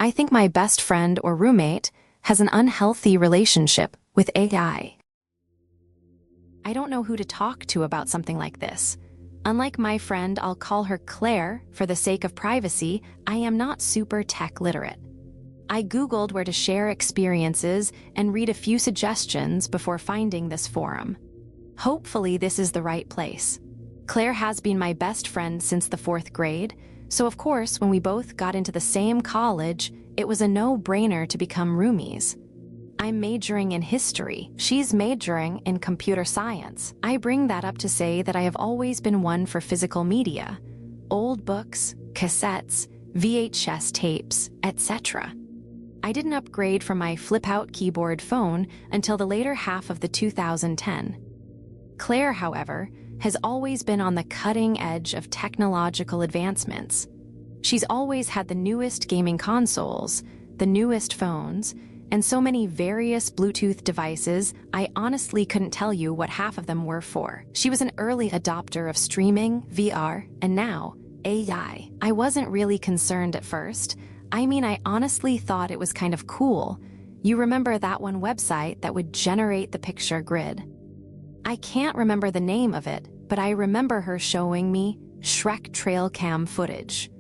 I think my best friend or roommate has an unhealthy relationship with AI. I don't know who to talk to about something like this. Unlike my friend, I'll call her Claire for the sake of privacy. I am not super tech literate. I Googled where to share experiences and read a few suggestions before finding this forum. Hopefully this is the right place. Claire has been my best friend since the 4th grade, so of course when we both got into the same college, it was a no-brainer to become roomies. I'm majoring in history. She's majoring in computer science. I bring that up to say that I have always been one for physical media. Old books, cassettes, VHS tapes, etc. I didn't upgrade from my flip-out keyboard phone until the later half of the 2010. Claire, however, has always been on the cutting edge of technological advancements. She's always had the newest gaming consoles, the newest phones, and so many various Bluetooth devices, I honestly couldn't tell you what half of them were for. She was an early adopter of streaming, VR, and now, AI. I wasn't really concerned at first. I honestly thought it was kind of cool. You remember that one website that would generate the picture grid? I can't remember the name of it, but I remember her showing me Shrek trail cam footage.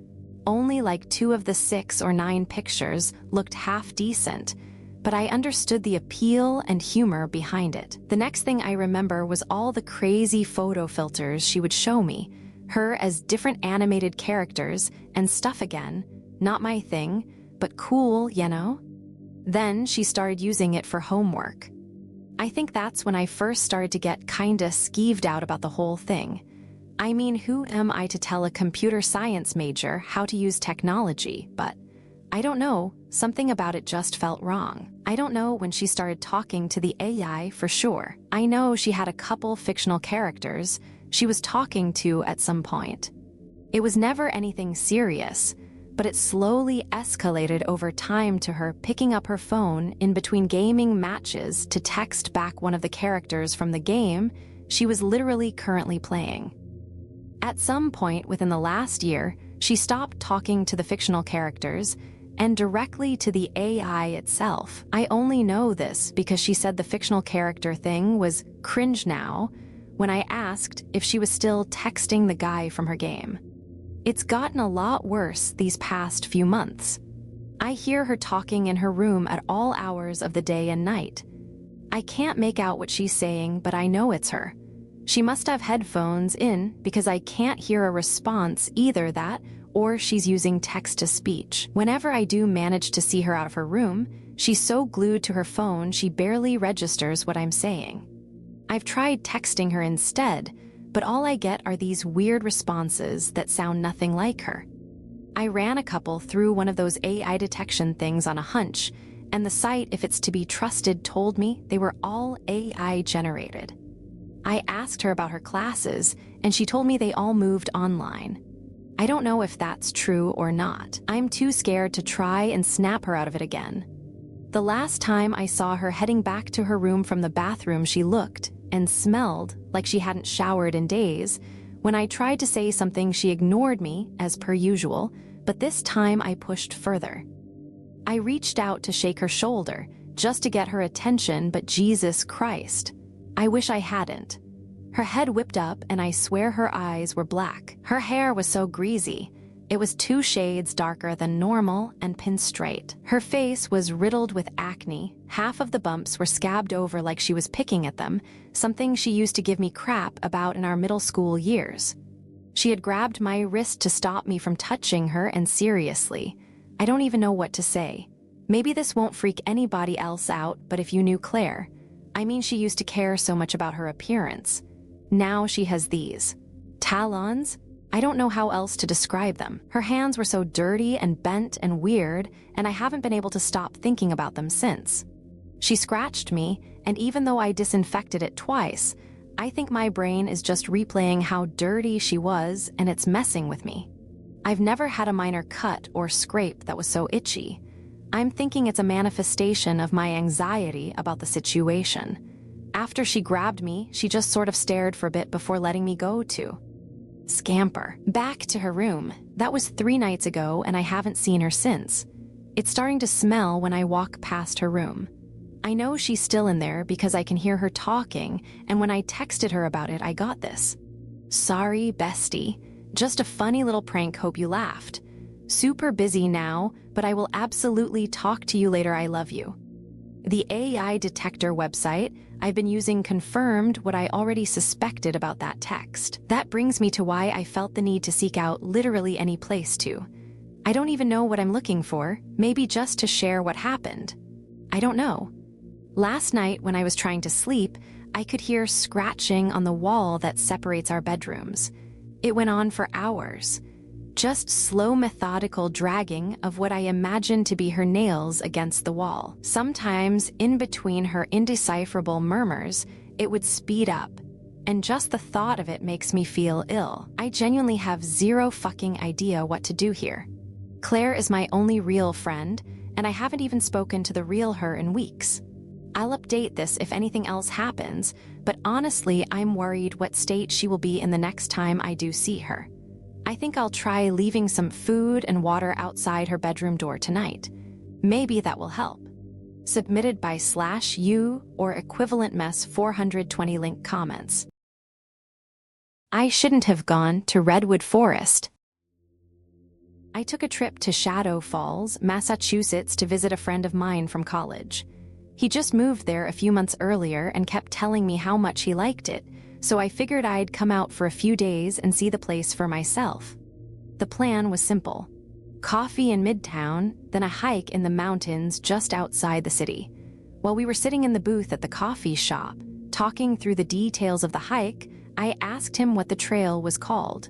Only like 2 of the 6 or 9 pictures looked half decent, but I understood the appeal and humor behind it. The next thing I remember was all the crazy photo filters she would show me, her as different animated characters and stuff again, not my thing, but cool, you know? Then she started using it for homework. I think that's when I first started to get kinda skeeved out about the whole thing. Who am I to tell a computer science major how to use technology? But I don't know, something about it just felt wrong. I don't know when she started talking to the AI for sure. I know she had a couple fictional characters she was talking to at some point. It was never anything serious, but it slowly escalated over time to her picking up her phone in between gaming matches to text back one of the characters from the game she was literally currently playing. At some point within the last year, she stopped talking to the fictional characters and directly to the AI itself. I only know this because she said the fictional character thing was cringe now when I asked if she was still texting the guy from her game. It's gotten a lot worse these past few months. I hear her talking in her room at all hours of the day and night. I can't make out what she's saying, but I know it's her. She must have headphones in because I can't hear a response, either that or she's using text-to-speech. Whenever I do manage to see her out of her room, she's so glued to her phone she barely registers what I'm saying. I've tried texting her instead, but all I get are these weird responses that sound nothing like her. I ran a couple through one of those AI detection things on a hunch, and the site, if it's to be trusted, told me they were all AI generated. I asked her about her classes, and she told me they all moved online. I don't know if that's true or not. I'm too scared to try and snap her out of it again. The last time I saw her heading back to her room from the bathroom, she looked and smelled like she hadn't showered in days. When I tried to say something, she ignored me, as per usual, but this time I pushed further. I reached out to shake her shoulder, just to get her attention, but Jesus Christ, I wish I hadn't. Her head whipped up, and I swear her eyes were black. Her hair was so greasy. It was 2 shades darker than normal and pinned straight. Her face was riddled with acne. Half of the bumps were scabbed over like she was picking at them, something she used to give me crap about in our middle school years. She had grabbed my wrist to stop me from touching her, and seriously, I don't even know what to say. Maybe this won't freak anybody else out, but if you knew Claire, she used to care so much about her appearance. Now she has these talons. I don't know how else to describe them. Her hands were so dirty and bent and weird, and I haven't been able to stop thinking about them since. She scratched me, and even though I disinfected it twice, I think my brain is just replaying how dirty she was, and it's messing with me. I've never had a minor cut or scrape that was so itchy. I'm thinking it's a manifestation of my anxiety about the situation. After she grabbed me, she just sort of stared for a bit before letting me go too. Scamper. Back to her room. That was 3 nights ago, and I haven't seen her since. It's starting to smell when I walk past her room. I know she's still in there because I can hear her talking, and when I texted her about it, I got this. Sorry, bestie. Just a funny little prank, hope you laughed. Super busy now, but I will absolutely talk to you later, I love you. The AI detector website I've been using confirmed what I already suspected about that text. That brings me to why I felt the need to seek out literally any place to. I don't even know what I'm looking for, maybe just to share what happened. I don't know. Last night, when I was trying to sleep, I could hear scratching on the wall that separates our bedrooms. It went on for hours. Just slow, methodical dragging of what I imagined to be her nails against the wall. Sometimes, in between her indecipherable murmurs, it would speed up. And just the thought of it makes me feel ill. I genuinely have zero fucking idea what to do here. Claire is my only real friend, and I haven't even spoken to the real her in weeks. I'll update this if anything else happens, but honestly, I'm worried what state she will be in the next time I do see her. I think I'll try leaving some food and water outside her bedroom door tonight. Maybe that will help. Submitted by /u or equivalent mess 420 link comments. I shouldn't have gone to Redwood Forest. I took a trip to Shadow Falls, Massachusetts to visit a friend of mine from college. He just moved there a few months earlier and kept telling me how much he liked it, so I figured I'd come out for a few days and see the place for myself. The plan was simple. Coffee in Midtown, then a hike in the mountains just outside the city. While we were sitting in the booth at the coffee shop, talking through the details of the hike, I asked him what the trail was called.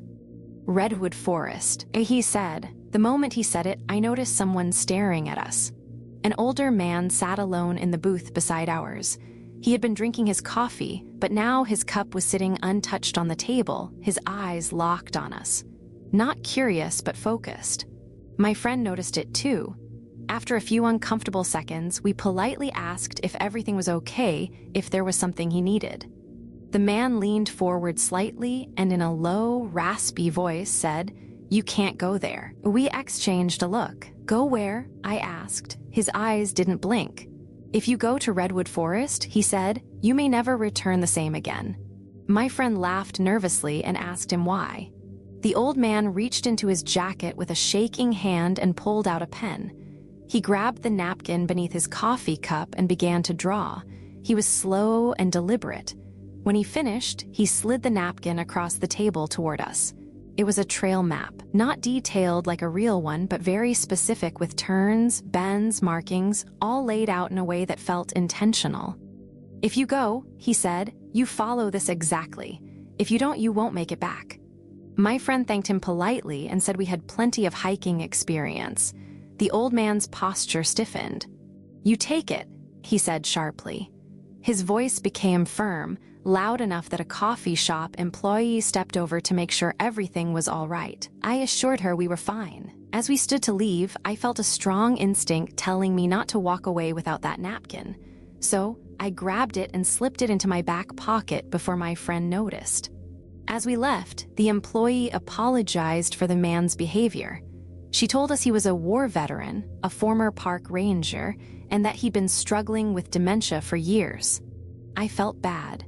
Redwood Forest, he said. The moment he said it, I noticed someone staring at us. An older man sat alone in the booth beside ours. He had been drinking his coffee, but now his cup was sitting untouched on the table, his eyes locked on us. Not curious, but focused. My friend noticed it too. After a few uncomfortable seconds, we politely asked if everything was okay, if there was something he needed. The man leaned forward slightly and in a low, raspy voice said, "You can't go there." We exchanged a look. "Go where?" I asked. His eyes didn't blink. "If you go to Redwood Forest," he said, "you may never return the same again." My friend laughed nervously and asked him why. The old man reached into his jacket with a shaking hand and pulled out a pen. He grabbed the napkin beneath his coffee cup and began to draw. He was slow and deliberate. When he finished, he slid the napkin across the table toward us. It was a trail map, not detailed like a real one, but very specific with turns, bends, markings, all laid out in a way that felt intentional. "If you go," he said, "you follow this exactly. If you don't, you won't make it back." My friend thanked him politely and said we had plenty of hiking experience. The old man's posture stiffened. "You take it," he said sharply. His voice became firm, loud enough that a coffee shop employee stepped over to make sure everything was all right. I assured her we were fine. As we stood to leave, I felt a strong instinct telling me not to walk away without that napkin. So I grabbed it and slipped it into my back pocket before my friend noticed. As we left, the employee apologized for the man's behavior. She told us he was a war veteran, a former park ranger, and that he'd been struggling with dementia for years. I felt bad.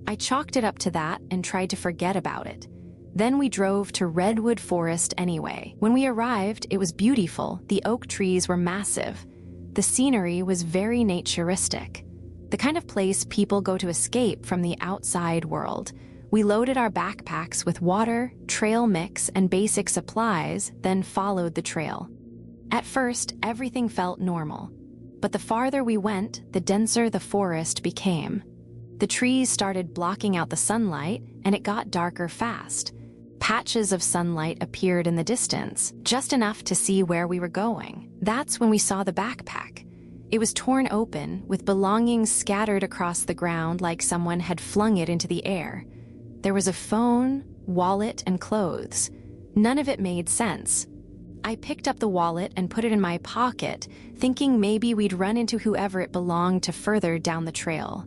I chalked it up to that and tried to forget about it. Then we drove to Redwood Forest anyway. When we arrived, it was beautiful. The oak trees were massive. The scenery was very naturistic. The kind of place people go to escape from the outside world. We loaded our backpacks with water, trail mix, and basic supplies, then followed the trail. At first, everything felt normal. But the farther we went, the denser the forest became. The trees started blocking out the sunlight, and it got darker fast. Patches of sunlight appeared in the distance, just enough to see where we were going. That's when we saw the backpack. It was torn open, with belongings scattered across the ground like someone had flung it into the air. There was a phone, wallet, and clothes. None of it made sense. I picked up the wallet and put it in my pocket, thinking maybe we'd run into whoever it belonged to further down the trail.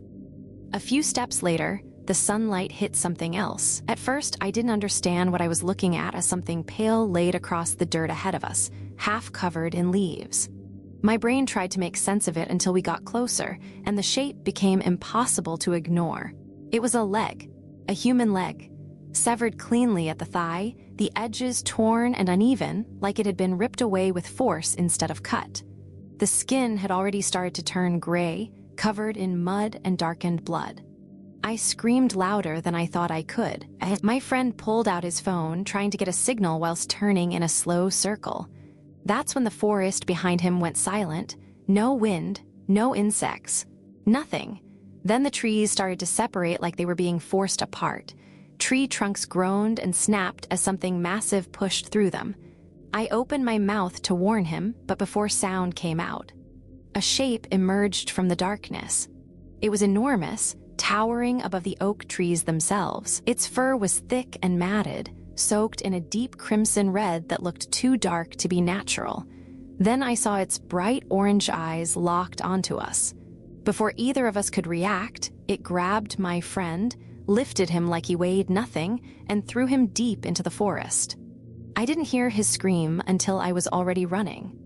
A few steps later, the sunlight hit something else. At first, I didn't understand what I was looking at as something pale laid across the dirt ahead of us, half covered in leaves. My brain tried to make sense of it until we got closer, and the shape became impossible to ignore. It was a leg, a human leg, severed cleanly at the thigh, the edges torn and uneven, like it had been ripped away with force instead of cut. The skin had already started to turn gray, covered in mud and darkened blood. I screamed louder than I thought I could. My friend pulled out his phone, trying to get a signal whilst turning in a slow circle. That's when the forest behind him went silent. No wind, no insects, nothing. Then the trees started to separate like they were being forced apart. Tree trunks groaned and snapped as something massive pushed through them. I opened my mouth to warn him, but before sound came out, a shape emerged from the darkness. It was enormous, towering above the oak trees themselves. Its fur was thick and matted, soaked in a deep crimson red that looked too dark to be natural. Then I saw its bright orange eyes locked onto us. Before either of us could react, it grabbed my friend, lifted him like he weighed nothing, and threw him deep into the forest. I didn't hear his scream until I was already running.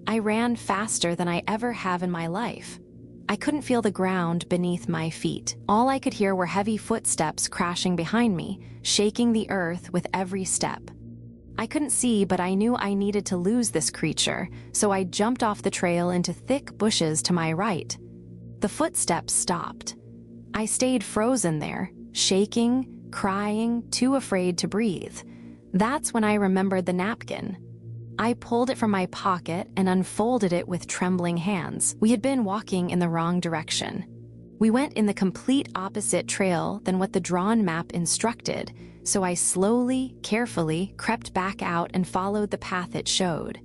I ran faster than I ever have in my life. I couldn't feel the ground beneath my feet. All I could hear were heavy footsteps crashing behind me, shaking the earth with every step. I couldn't see, but I knew I needed to lose this creature, so I jumped off the trail into thick bushes to my right. The footsteps stopped. I stayed frozen there, shaking, crying, too afraid to breathe. That's when I remembered the napkin. I pulled it from my pocket and unfolded it with trembling hands. We had been walking in the wrong direction. We went in the complete opposite trail than what the drawn map instructed, so I slowly, carefully crept back out and followed the path it showed.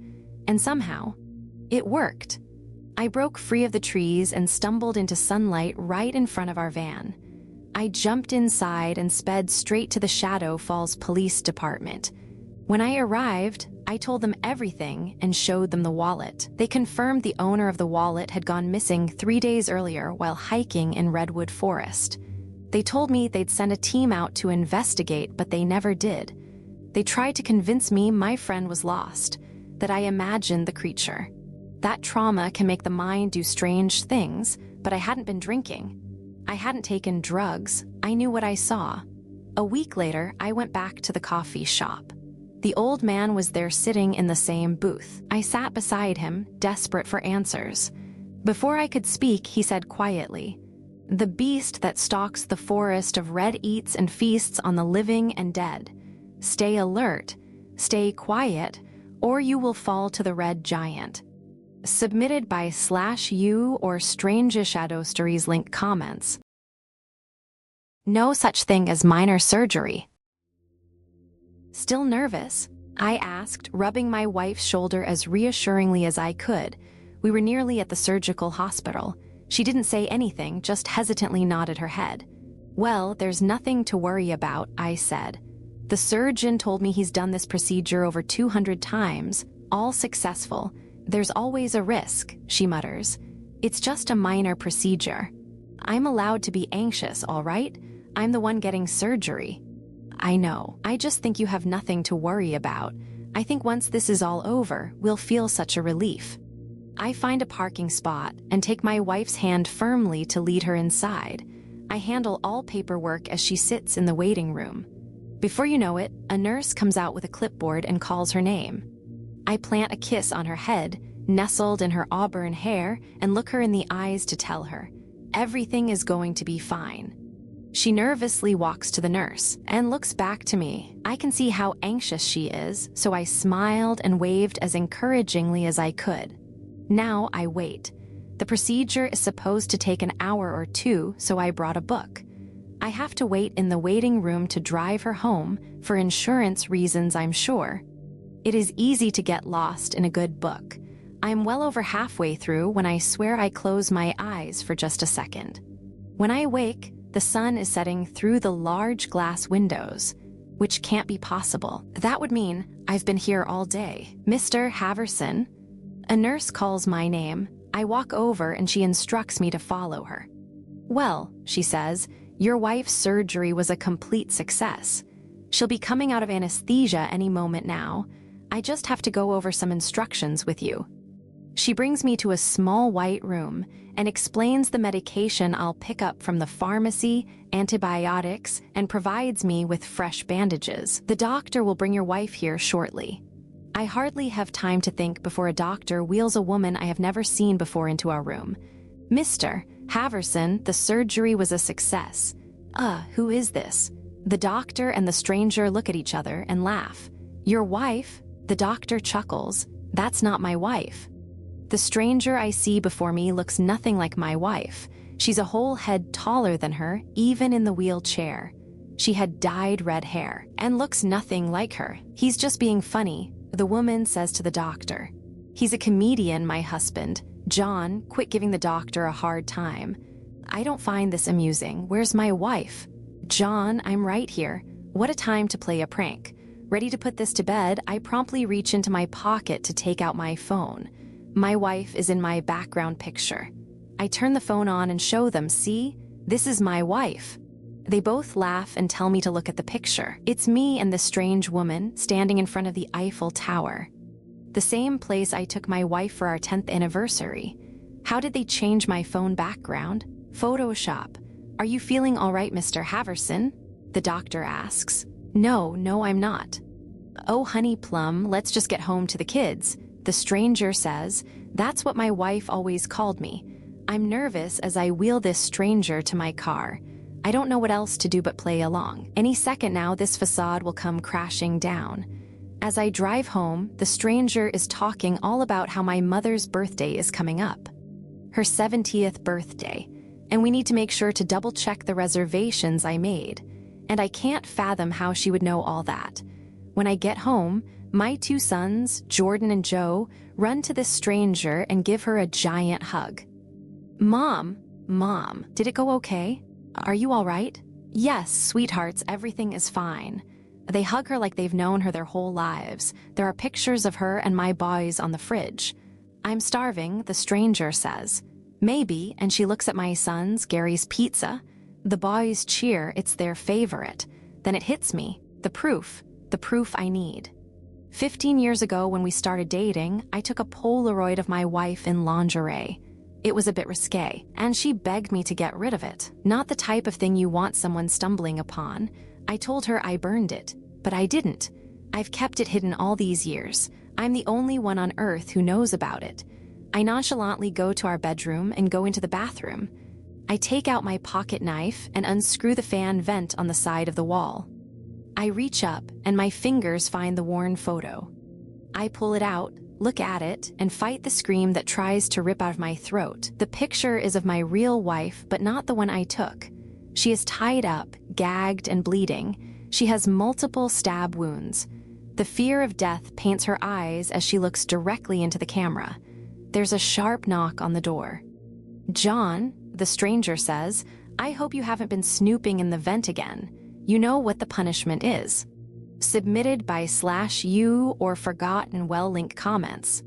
And somehow, it worked. I broke free of the trees and stumbled into sunlight right in front of our van. I jumped inside and sped straight to the Shadow Falls Police Department. When I arrived, I told them everything and showed them the wallet. They confirmed the owner of the wallet had gone missing 3 days earlier while hiking in Redwood Forest. They told me they'd send a team out to investigate, but they never did. They tried to convince me my friend was lost, that I imagined the creature. That trauma can make the mind do strange things, but I hadn't been drinking. I hadn't taken drugs. I knew what I saw. A week later, I went back to the coffee shop. The old man was there sitting in the same booth. I sat beside him, desperate for answers. Before I could speak, he said quietly, "The beast that stalks the forest of red eats and feasts on the living and dead. Stay alert, stay quiet, or you will fall to the red giant." Submitted by /U or Strange Shadow Stories link comments. No such thing as minor surgery. Still nervous? I asked, rubbing my wife's shoulder as reassuringly as I could. We were nearly at the surgical hospital. She didn't say anything, just hesitantly nodded her head. "Well, there's nothing to worry about," I said. "The surgeon told me he's done this procedure over 200 times, all successful. There's always a risk," she mutters. "It's just a minor procedure. I'm allowed to be anxious, all right? I'm the one getting surgery." "I know. I just think you have nothing to worry about. I think once this is all over, we'll feel such a relief." I find a parking spot and take my wife's hand firmly to lead her inside. I handle all paperwork as she sits in the waiting room. Before you know it, a nurse comes out with a clipboard and calls her name. I plant a kiss on her head, nestled in her auburn hair, and look her in the eyes to tell her, everything is going to be fine. She nervously walks to the nurse and looks back to me. I can see how anxious she is, so I smiled and waved as encouragingly as I could. Now I wait. The procedure is supposed to take an hour or two, so I brought a book. I have to wait in the waiting room to drive her home, for insurance reasons, I'm sure. It is easy to get lost in a good book. I'm well over halfway through when I swear I close my eyes for just a second. When I wake, the sun is setting through the large glass windows, which can't be possible. That would mean I've been here all day. "Mr. Haverson?" A nurse calls my name. I walk over and she instructs me to follow her. "Well," she says, "your wife's surgery was a complete success. She'll be coming out of anesthesia any moment now. I just have to go over some instructions with you." She brings me to a small white room and explains the medication I'll pick up from the pharmacy, antibiotics, and provides me with fresh bandages. The doctor will bring your wife here shortly. I hardly have time to think before a doctor wheels a woman I have never seen before into our room. Mr. Haverson, the surgery was a success. Who is this? The doctor and the stranger look at each other and laugh. Your wife? The doctor chuckles. That's not my wife. The stranger I see before me looks nothing like my wife. She's a whole head taller than her, even in the wheelchair. She had dyed red hair and looks nothing like her. He's just being funny, the woman says to the doctor. He's a comedian, my husband. John, quit giving the doctor a hard time. I don't find this amusing. Where's my wife? John, I'm right here. What a time to play a prank. Ready to put this to bed, I promptly reach into my pocket to take out my phone. My wife is in my background picture. I turn the phone on and show them, see? This is my wife. They both laugh and tell me to look at the picture. It's me and this strange woman standing in front of the Eiffel Tower. The same place I took my wife for our 10th anniversary. How did they change my phone background? Photoshop. Are you feeling all right, Mr. Haverson? The doctor asks. No, I'm not. Oh, honey plum, let's just get home to the kids. The stranger says, that's what my wife always called me. I'm nervous as I wheel this stranger to my car. I don't know what else to do but play along. Any second now, this facade will come crashing down. As I drive home, the stranger is talking all about how my mother's birthday is coming up. Her 70th birthday. And we need to make sure to double-check the reservations I made. And I can't fathom how she would know all that. When I get home, my 2 sons, Jordan and Joe, run to this stranger and give her a giant hug. Mom, did it go okay? Are you all right? Yes, sweethearts, everything is fine. They hug her like they've known her their whole lives. There are pictures of her and my boys on the fridge. I'm starving, the stranger says. Maybe, and she looks at my sons, Gary's Pizza. The boys cheer, it's their favorite. Then it hits me, the proof I need. 15 years ago when we started dating, I took a Polaroid of my wife in lingerie. It was a bit risque, and she begged me to get rid of it. Not the type of thing you want someone stumbling upon. I told her I burned it, but I didn't. I've kept it hidden all these years. I'm the only one on earth who knows about it. I nonchalantly go to our bedroom and go into the bathroom. I take out my pocket knife and unscrew the fan vent on the side of the wall. I reach up and my fingers find the worn photo. I pull it out, look at it, and fight the scream that tries to rip out of my throat. The picture is of my real wife, but not the one I took. She is tied up, gagged, and bleeding. She has multiple stab wounds. The fear of death paints her eyes as she looks directly into the camera. There's a sharp knock on the door. John, the stranger says, I hope you haven't been snooping in the vent again. You know what the punishment is. Submitted by /u or forgotten well link comments.